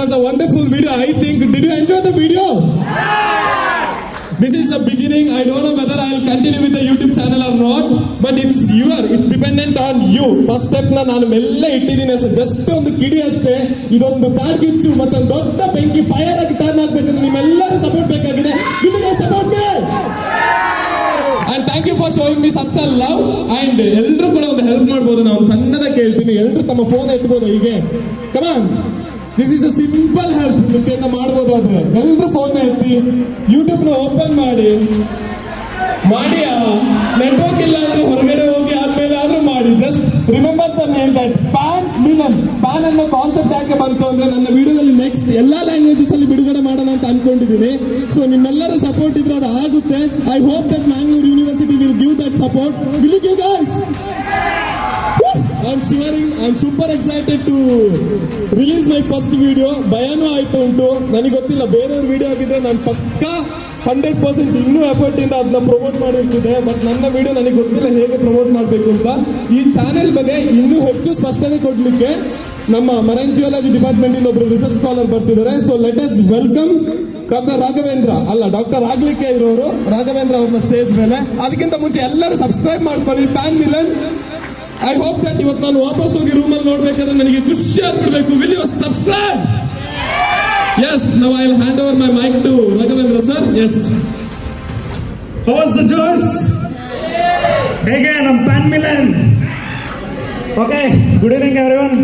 was a wonderful video, I think. Did you enjoy the video? This is the beginning. I don't know whether I'll continue with the YouTube channel or not, but it's dependent on you. First step ನಾನು ಮೆಲ್ಲ ಇಟ್ಟಿದ್ದೀನಿ ಅಷ್ಟೇ, just ಒಂದು ಕಿಡಿ ಅಷ್ಟೇ. ಇದೊಂದು ಕಾಡ್ಗಿಚ್ಚು ಮತ್ತೊಂದು ದೊಡ್ಡ ಬೆಂಕಿ ಫೈರ್ ಆಗಿ ಟರ್ನ್ ಆಗ್ಬೇಕಂದ್ರೆ ನಿಮ್ಮೆಲ್ಲರೂ ಸಪೋರ್ಟ್ ಬೇಕಾಗಿದೆ. Support me and thank you for showing me such a love. and ಎಲ್ಲರೂ ಕೂಡ ಒಂದು ಹೆಲ್ಪ್ ಮಾಡ್ಬೋದು. ನಾನು ಸಣ್ಣದಾಗಿ ಕೇಳ್ತೀನಿ, ಎಲ್ಲರೂ ತಮ್ಮ ಫೋನ್ ಎತ್ಬೋದು ಹೀಗೆ. come on, this is a simple help. ನಿಮ್ಮ ಕೈಯಿಂದ ಮಾಡ್ಬೋದು. ಆದ್ರೆ ಎಲ್ಲರೂ ಫೋನ್ ಎತ್ತಿ ಯೂಟ್ಯೂಬ್ ನ ಓಪನ್ ಮಾಡಿ ನೆಟ್ವರ್ಕ್ ಇಲ್ಲ ಅಂದ್ರೆ ಹೊರಗಡೆ ಹೋಗಿ ಆದ್ಮೇಲೆ ಆದ್ರೂ ಮಾಡಿ. Just remember the name that PAN Milan. PAN ಅನ್ನೋ ಕಾನ್ಸೆಪ್ಟ್ ಯಾಕೆ ಬಂತು ಅಂದ್ರೆ ನನ್ನ ವಿಡಿಯೋದಲ್ಲಿ ನೆಕ್ಸ್ಟ್ ಎಲ್ಲಾ ಲ್ಯಾಂಗ್ವೇಜಸ್ ಅಲ್ಲಿ ಬಿಡುಗಡೆ ಮಾಡೋಣ ಅಂತ ಅನ್ಕೊಂಡಿದ್ದೀನಿ. ಸೊ ನಿಮ್ಮೆಲ್ಲರ ಸಪೋರ್ಟ್ ಇದ್ರೆ ಅದು ಆಗುತ್ತೆ. I hope that Mangalore University will give that support. Will you give guys? I'm shivering. I'm super excited to release my first video. ಭಯನೂ ಆಯ್ತು ಉಂಟು. ನನಗೆ ಗೊತ್ತಿಲ್ಲ, ಬೇರೆಯವ್ರ ವಿಡಿಯೋ ಆಗಿದ್ರೆ ನಾನು ಪಕ್ಕಾ 100% ಇನ್ನೂ ಎಫರ್ಟ್ ಇಂದ ಅದನ್ನ ಪ್ರಮೋಟ್ ಮಾಡಿರ್ತಿದ್ದೆ. ಬಟ್ ನನ್ನ ವಿಡಿಯೋ ನನಗೆ ಗೊತ್ತಿಲ್ಲ ಹೇಗೆ ಪ್ರಮೋಟ್ ಮಾಡಬೇಕು ಅಂತ. ಈ ಚಾನೆಲ್ ಬಗ್ಗೆ ಇನ್ನೂ ಹೆಚ್ಚು ಸ್ಪಷ್ಟನೆ ಕೊಡ್ಲಿಕ್ಕೆ ನಮ್ಮ ಮರೈನ್ ಜಿಯಾಲಜಿ ಡಿಪಾರ್ಟ್ಮೆಂಟ್ ಇಂದ ಒಬ್ರು ರಿಸರ್ಚ್ ಸ್ಕಾಲರ್ ಬರ್ತಿದ್ದಾರೆ. So let us welcome doctor Raghavendra, ಅಲ್ಲ ಡಾಕ್ಟರ್ ಆಗ್ಲಿಕ್ಕೆ ಇರೋರು ರಾಘವೇಂದ್ರ ಅವ್ರನ್ನ ಸ್ಟೇಜ್ ಮೇಲೆ. ಅದಕ್ಕಿಂತ ಮುಂಚೆ ಎಲ್ಲರೂ ಸಬ್ಸ್ಕ್ರೈಬ್ ಮಾಡ್ಕೊಳ್ಳಿ ಪ್ಯಾನ್ ಮಿಲನ್. ಐ ಹೋಪ್ ದಟ್ ಇವತ್ತು ನಾನು ವಾಪಸ್ ಹೋಗಿ ರೂಮಲ್ಲಿ ನೋಡ್ಬೇಕಾದ್ರೆ ನನಗೆ ಖುಷಿ ಆಗ್ಬಿಡ್ಬೇಕು. Will you subscribe? Yes, now I'll hand over my mic to Raghavendra sir. Yes. How was the Joyce? ಹೇಗೆ ನಮ್ಮ PAN Milan? Okay, good evening everyone.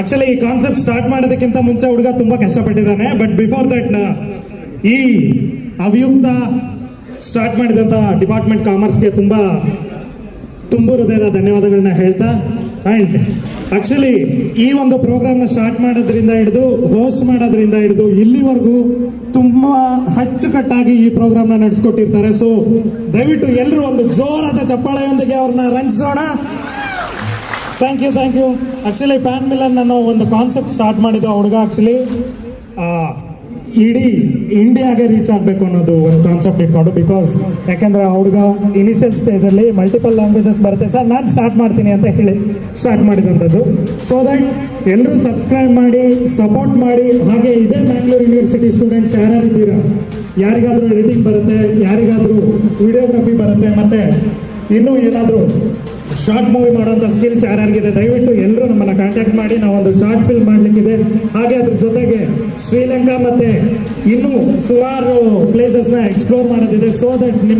Actually ಈ ಕಾನ್ಸೆಪ್ಟ್ ಸ್ಟಾರ್ಟ್ ಮಾಡೋದಕ್ಕಿಂತ ಮುಂಚೆ ಹುಡುಗ ತುಂಬಾ ಕಷ್ಟಪಟ್ಟಿದ್ದಾನೆ. ಬಟ್ ಬಿಫೋರ್ ದಟ್ ಈ ಅವಿಯುಕ್ತ ಸ್ಟಾರ್ಟ್ ಮಾಡಿದಂಥ ಡಿಪಾರ್ಟ್ಮೆಂಟ್ ಕಾಮರ್ಸ್ಗೆ ತುಂಬು ಹೃದಯದ ಧನ್ಯವಾದಗಳನ್ನ ಹೇಳ್ತಾ, ಆ್ಯಂಡ್ ಆಕ್ಚುಲಿ ಈ ಒಂದು ಪ್ರೋಗ್ರಾಮ್ನ ಸ್ಟಾರ್ಟ್ ಮಾಡೋದ್ರಿಂದ ಹಿಡಿದು ಹೋಸ್ಟ್ ಮಾಡೋದ್ರಿಂದ ಹಿಡಿದು ಇಲ್ಲಿವರೆಗೂ ತುಂಬ ಅಚ್ಚುಕಟ್ಟಾಗಿ ಈ ಪ್ರೋಗ್ರಾಮ್ನ ನಡೆಸ್ಕೊಟ್ಟಿರ್ತಾರೆ. ಸೊ ದಯವಿಟ್ಟು ಎಲ್ಲರೂ ಒಂದು ಜೋರಾದ ಚಪ್ಪಾಳೆಯೊಂದಿಗೆ ಅವ್ರನ್ನ ರಂಜಿಸೋಣ. Thank you. ಆಕ್ಚುಲಿ ಪ್ಯಾನ್ ಮಿಲನ್ ಅನ್ನೋ ಒಂದು ಕಾನ್ಸೆಪ್ಟ್ ಸ್ಟಾರ್ಟ್ ಮಾಡಿದ್ದು ಆ ಹುಡುಗ ಆಕ್ಚುಲಿ ಇಡೀ ಇಂಡಿಯಾಗೆ ರೀಚ್ ಆಗಬೇಕು ಅನ್ನೋದು ಒಂದು ಕಾನ್ಸೆಪ್ಟ್ ಇಟ್ಕೊಂಡು. ಬಿಕಾಸ್ ಯಾಕೆಂದ್ರೆ ಆ ಹುಡುಗ ಇನಿಷಿಯಲ್ ಸ್ಟೇಜಲ್ಲಿ ಮಲ್ಟಿಪಲ್ ಲ್ಯಾಂಗ್ವೇಜಸ್ ಬರುತ್ತೆ ಸರ್, ನಾನು ಸ್ಟಾರ್ಟ್ ಮಾಡ್ತೀನಿ ಅಂತ ಹೇಳಿ ಸ್ಟಾರ್ಟ್ ಮಾಡಿದಂಥದ್ದು. ಸೊ ದಟ್ ಎಲ್ಲರೂ ಸಬ್ಸ್ಕ್ರೈಬ್ ಮಾಡಿ, ಸಪೋರ್ಟ್ ಮಾಡಿ. ಹಾಗೆ ಇದೇ ಮ್ಯಾಂಗ್ಳೂರ್ ಯೂನಿವರ್ಸಿಟಿ ಸ್ಟೂಡೆಂಟ್ಸ್ ಯಾರ್ಯಾರಿದ್ದೀರಾ, ಯಾರಿಗಾದರೂ ಎಡಿಟಿಂಗ್ ಬರುತ್ತೆ, ಯಾರಿಗಾದರೂ ವಿಡಿಯೋಗ್ರಫಿ ಬರುತ್ತೆ, ಮತ್ತು ಇನ್ನೂ ಏನಾದರೂ ಶಾರ್ಟ್ ಮೂವಿ ಮಾಡೋಂಥ ಸ್ಕಿಲ್ಸ್ ಯಾರ್ಯಾರಿಗಿದೆ, ದಯವಿಟ್ಟು ಎಲ್ಲರೂ ನಮ್ಮನ್ನು ಕಾಂಟ್ಯಾಕ್ಟ್ ಮಾಡಿ. ನಾವೊಂದು ಶಾರ್ಟ್ ಫಿಲ್ಮ್ ಮಾಡಲಿಕ್ಕಿದೆ. ಹಾಗೆ ಅದ್ರ ಜೊತೆಗೆ ಶ್ರೀಲಂಕಾ ಮತ್ತು ಇನ್ನೂ ಸುಮಾರು ಪ್ಲೇಸಸ್ನ ಎಕ್ಸ್ಪ್ಲೋರ್ ಮಾಡೋದಿದೆ. ಸೊ ದಟ್ ನಿಮ್ಮ